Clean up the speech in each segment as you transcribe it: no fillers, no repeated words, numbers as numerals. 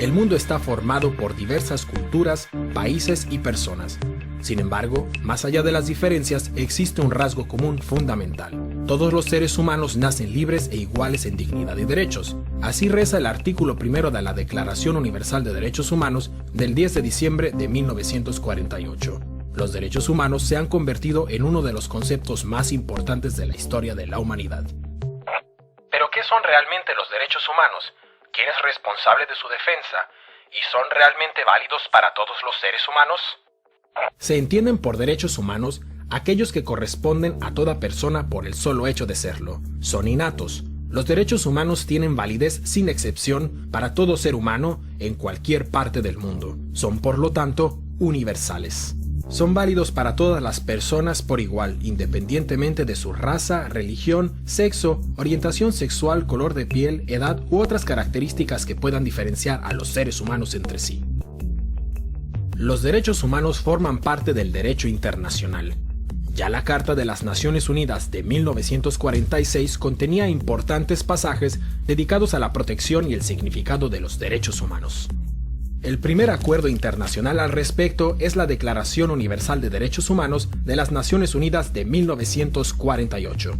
El mundo está formado por diversas culturas, países y personas. Sin embargo, más allá de las diferencias, existe un rasgo común fundamental. Todos los seres humanos nacen libres e iguales en dignidad y derechos. Así reza el artículo primero de la Declaración Universal de Derechos Humanos del 10 de diciembre de 1948. Los derechos humanos se han convertido en uno de los conceptos más importantes de la historia de la humanidad. ¿Pero qué son realmente los derechos humanos? ¿Quién es responsable de su defensa? ¿Y son realmente válidos para todos los seres humanos? Se entienden por derechos humanos aquellos que corresponden a toda persona por el solo hecho de serlo. Son innatos. Los derechos humanos tienen validez sin excepción para todo ser humano en cualquier parte del mundo. Son, por lo tanto, universales. Son válidos para todas las personas por igual, independientemente de su raza, religión, sexo, orientación sexual, color de piel, edad u otras características que puedan diferenciar a los seres humanos entre sí. Los derechos humanos forman parte del derecho internacional. Ya la Carta de las Naciones Unidas de 1946 contenía importantes pasajes dedicados a la protección y el significado de los derechos humanos. El primer acuerdo internacional al respecto es la Declaración Universal de Derechos Humanos de las Naciones Unidas de 1948.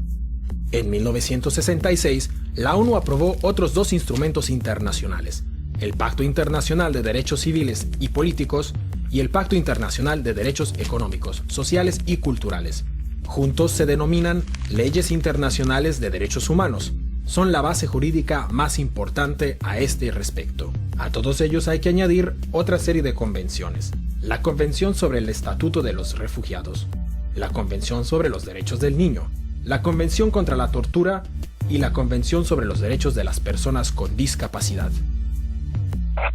En 1966, la ONU aprobó otros dos instrumentos internacionales, el Pacto Internacional de Derechos Civiles y Políticos y el Pacto Internacional de Derechos Económicos, Sociales y Culturales. Juntos se denominan Leyes Internacionales de Derechos Humanos. Son la base jurídica más importante a este respecto. A todos ellos hay que añadir otra serie de convenciones. La Convención sobre el Estatuto de los Refugiados, la Convención sobre los Derechos del Niño, la Convención contra la Tortura y la Convención sobre los Derechos de las Personas con Discapacidad.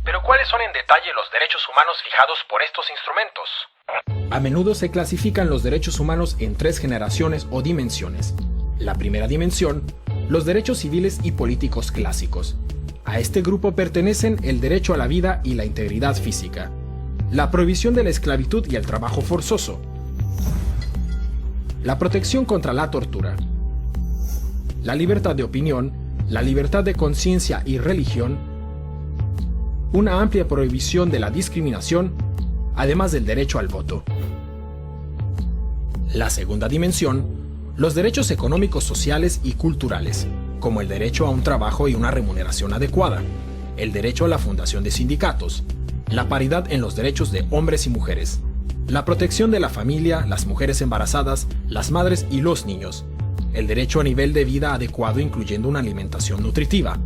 ¿Pero cuáles son en detalle los derechos humanos fijados por estos instrumentos? A menudo se clasifican los derechos humanos en tres generaciones o dimensiones. La primera dimensión, los derechos civiles y políticos clásicos. A este grupo pertenecen el derecho a la vida y la integridad física, la prohibición de la esclavitud y el trabajo forzoso, la protección contra la tortura, la libertad de opinión, la libertad de conciencia y religión, una amplia prohibición de la discriminación, además del derecho al voto. La segunda dimensión, los derechos económicos, sociales y culturales, como el derecho a un trabajo y una remuneración adecuada, el derecho a la fundación de sindicatos, la paridad en los derechos de hombres y mujeres, la protección de la familia, las mujeres embarazadas, las madres y los niños, el derecho a nivel de vida adecuado incluyendo una alimentación nutritiva,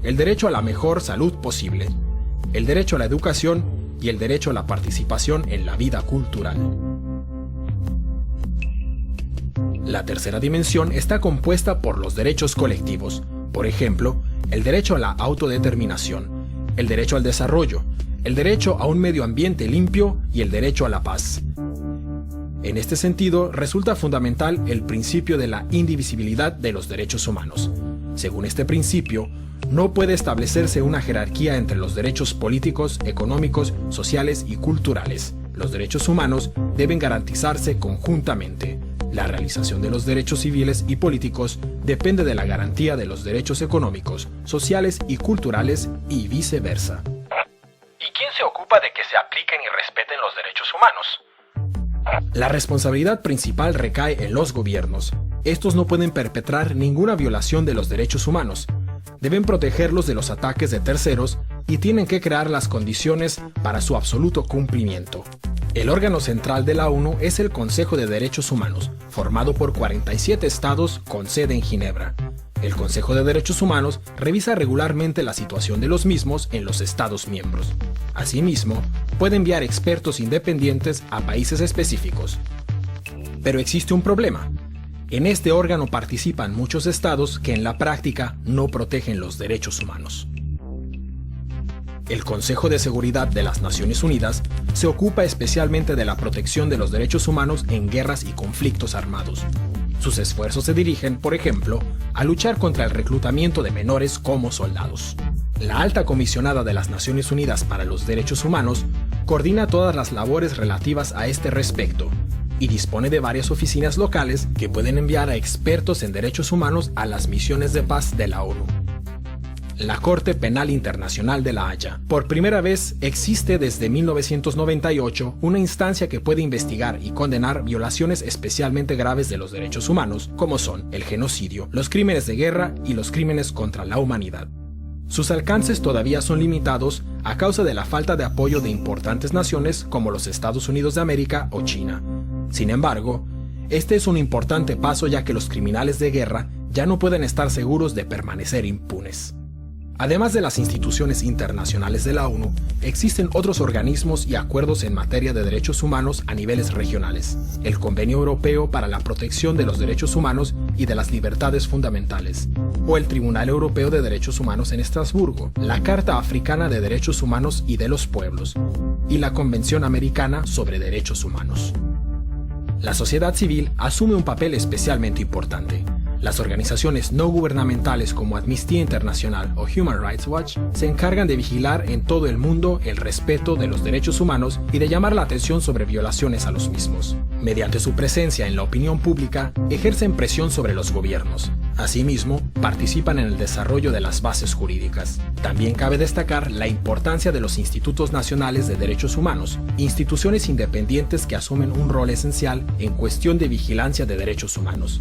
el derecho a la mejor salud posible, el derecho a la educación y el derecho a la participación en la vida cultural. La tercera dimensión está compuesta por los derechos colectivos, por ejemplo, el derecho a la autodeterminación, el derecho al desarrollo, el derecho a un medio ambiente limpio y el derecho a la paz. En este sentido, resulta fundamental el principio de la indivisibilidad de los derechos humanos. Según este principio, no puede establecerse una jerarquía entre los derechos políticos, económicos, sociales y culturales. Los derechos humanos deben garantizarse conjuntamente. La realización de los derechos civiles y políticos depende de la garantía de los derechos económicos, sociales y culturales y viceversa. ¿Y quién se ocupa de que se apliquen y respeten los derechos humanos? La responsabilidad principal recae en los gobiernos. Estos no pueden perpetrar ninguna violación de los derechos humanos. Deben protegerlos de los ataques de terceros y tienen que crear las condiciones para su absoluto cumplimiento. El órgano central de la ONU es el Consejo de Derechos Humanos, formado por 47 estados con sede en Ginebra. El Consejo de Derechos Humanos revisa regularmente la situación de los mismos en los estados miembros. Asimismo, puede enviar expertos independientes a países específicos. Pero existe un problema. En este órgano participan muchos estados que en la práctica no protegen los derechos humanos. El Consejo de Seguridad de las Naciones Unidas se ocupa especialmente de la protección de los derechos humanos en guerras y conflictos armados. Sus esfuerzos se dirigen, por ejemplo, a luchar contra el reclutamiento de menores como soldados. La Alta Comisionada de las Naciones Unidas para los Derechos Humanos coordina todas las labores relativas a este respecto y dispone de varias oficinas locales que pueden enviar a expertos en derechos humanos a las misiones de paz de la ONU. la Corte Penal Internacional de La Haya. Por primera vez existe desde 1998 una instancia que puede investigar y condenar violaciones especialmente graves de los derechos humanos, como son el genocidio, los crímenes de guerra y los crímenes contra la humanidad. Sus alcances todavía son limitados a causa de la falta de apoyo de importantes naciones como los Estados Unidos de América o China. Sin embargo, este es un importante paso, ya que los criminales de guerra ya no pueden estar seguros de permanecer impunes. Además de las instituciones internacionales de la ONU, existen otros organismos y acuerdos en materia de derechos humanos a niveles regionales: el Convenio Europeo para la Protección de los Derechos Humanos y de las Libertades Fundamentales, o el Tribunal Europeo de Derechos Humanos en Estrasburgo, la Carta Africana de Derechos Humanos y de los Pueblos, y la Convención Americana sobre Derechos Humanos. La sociedad civil asume un papel especialmente importante. Las organizaciones no gubernamentales como Amnistía Internacional o Human Rights Watch se encargan de vigilar en todo el mundo el respeto de los derechos humanos y de llamar la atención sobre violaciones a los mismos. Mediante su presencia en la opinión pública, ejercen presión sobre los gobiernos. Asimismo, participan en el desarrollo de las bases jurídicas. También cabe destacar la importancia de los Institutos Nacionales de Derechos Humanos, instituciones independientes que asumen un rol esencial en cuestión de vigilancia de derechos humanos.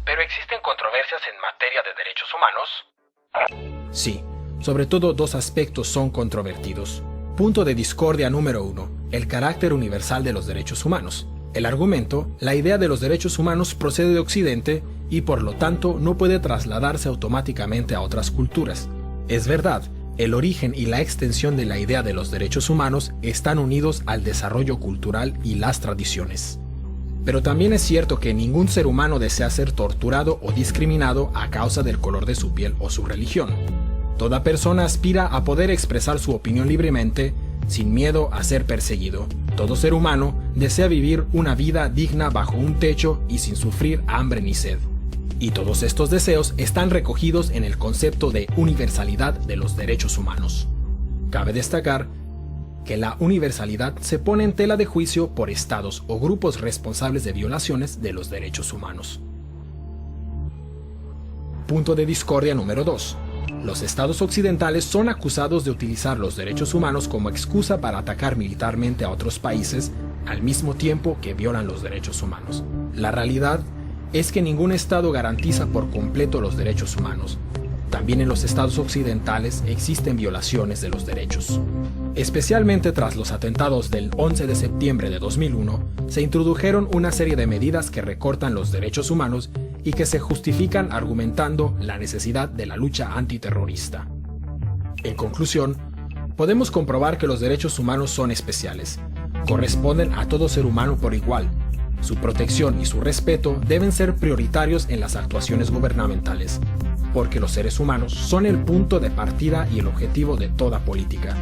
¿Pero existen controversias en materia de derechos humanos? Sí, sobre todo dos aspectos son controvertidos. Punto de discordia número 1: el carácter universal de los derechos humanos. El argumento: la idea de los derechos humanos procede de Occidente y por lo tanto no puede trasladarse automáticamente a otras culturas. Es verdad, el origen y la extensión de la idea de los derechos humanos están unidos al desarrollo cultural y las tradiciones. Pero también es cierto que ningún ser humano desea ser torturado o discriminado a causa del color de su piel o su religión. Toda persona aspira a poder expresar su opinión libremente, sin miedo a ser perseguido. Todo ser humano desea vivir una vida digna bajo un techo y sin sufrir hambre ni sed. Y todos estos deseos están recogidos en el concepto de universalidad de los derechos humanos. Cabe destacar que la universalidad se pone en tela de juicio por estados o grupos responsables de violaciones de los derechos humanos. Punto de discordia número 2. Los estados occidentales son acusados de utilizar los derechos humanos como excusa para atacar militarmente a otros países al mismo tiempo que violan los derechos humanos. La realidad es que ningún estado garantiza por completo los derechos humanos. También en los estados occidentales existen violaciones de los derechos. Especialmente tras los atentados del 11 de septiembre de 2001, se introdujeron una serie de medidas que recortan los derechos humanos y que se justifican argumentando la necesidad de la lucha antiterrorista. En conclusión, podemos comprobar que los derechos humanos son especiales. Corresponden a todo ser humano por igual. Su protección y su respeto deben ser prioritarios en las actuaciones gubernamentales, porque los seres humanos son el punto de partida y el objetivo de toda política.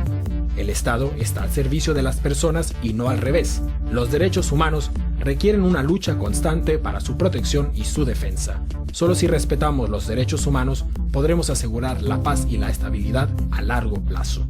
El Estado está al servicio de las personas y no al revés. Los derechos humanos requieren una lucha constante para su protección y su defensa. Solo si respetamos los derechos humanos podremos asegurar la paz y la estabilidad a largo plazo.